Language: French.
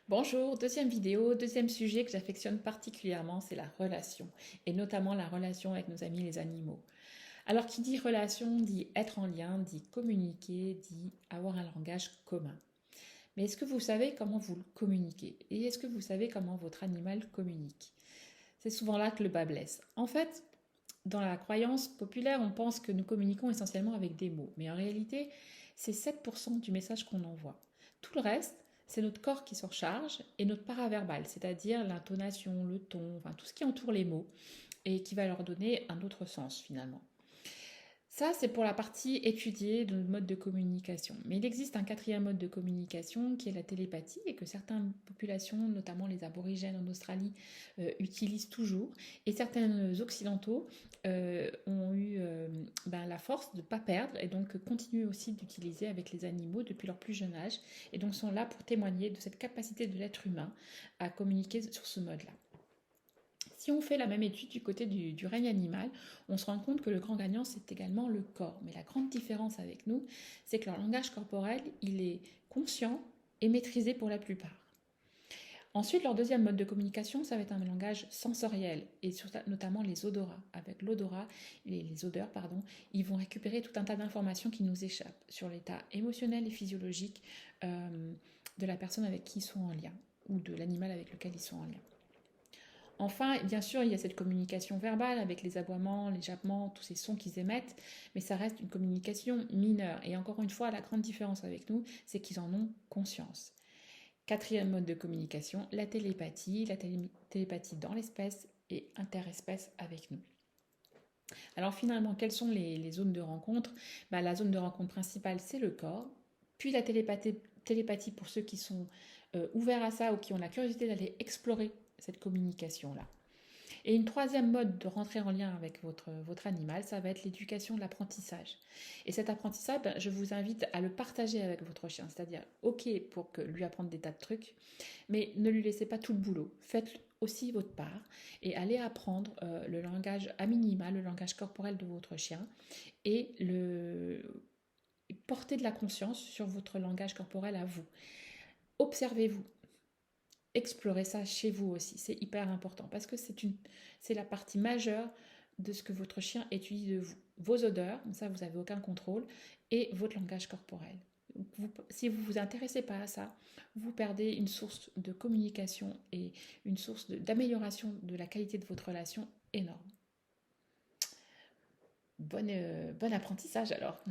Bonjour, deuxième vidéo, deuxième sujet que j'affectionne particulièrement, c'est la relation, et notamment la relation avec nos amis les animaux. Alors qui dit relation, dit être en lien, dit communiquer, dit avoir un langage commun. Mais est-ce que vous savez comment vous le communiquez? Et est-ce que vous savez comment votre animal communique? C'est souvent là que le bas blesse. En fait, dans la croyance populaire, on pense que nous communiquons essentiellement avec des mots, mais en réalité, c'est 7% du message qu'on envoie. Tout le reste, c'est notre corps qui s'en charge et notre paraverbal, c'est-à-dire l'intonation, le ton, enfin tout ce qui entoure les mots et qui va leur donner un autre sens finalement. Ça, c'est pour la partie étudiée de notre mode de communication. Mais il existe un quatrième mode de communication qui est la télépathie et que certaines populations, notamment les aborigènes en Australie, utilisent toujours. Et certains occidentaux ont eu la force de ne pas perdre et donc continuent aussi d'utiliser avec les animaux depuis leur plus jeune âge. Et donc sont là pour témoigner de cette capacité de l'être humain à communiquer sur ce mode-là. Si on fait la même étude du côté du règne animal, on se rend compte que le grand gagnant, c'est également le corps. Mais la grande différence avec nous, c'est que leur langage corporel, il est conscient et maîtrisé pour la plupart. Ensuite, leur deuxième mode de communication, ça va être un langage sensoriel, et notamment les odorats. Avec l'odorat, les odeurs, pardon, ils vont récupérer tout un tas d'informations qui nous échappent sur l'état émotionnel et physiologique de la personne avec qui ils sont en lien, ou de l'animal avec lequel ils sont en lien. Enfin, bien sûr, il y a cette communication verbale avec les aboiements, les jappements, tous ces sons qu'ils émettent, mais ça reste une communication mineure. Et encore une fois, la grande différence avec nous, c'est qu'ils en ont conscience. Quatrième mode de communication, la télépathie dans l'espèce et interespèce avec nous. Alors finalement, quelles sont les zones de rencontre? La zone de rencontre principale, c'est le corps, puis la télépathie pour ceux qui sont ouverts à ça ou qui ont la curiosité d'aller explorer cette communication-là. Et une troisième mode de rentrer en lien avec votre animal, ça va être l'éducation, l'apprentissage. Et cet apprentissage, je vous invite à le partager avec votre chien. C'est-à-dire, ok pour que lui apprendre des tas de trucs, mais ne lui laissez pas tout le boulot. Faites aussi votre part et allez apprendre le langage à minima, le langage corporel de votre chien et porter de la conscience sur votre langage corporel à vous. Observez-vous. Explorez ça chez vous aussi, c'est hyper important parce que c'est la partie majeure de ce que votre chien étudie de vous. Vos odeurs, ça vous n'avez aucun contrôle, et votre langage corporel. Si vous ne vous intéressez pas à ça, vous perdez une source de communication et une source d'amélioration de la qualité de votre relation énorme. Bon apprentissage alors.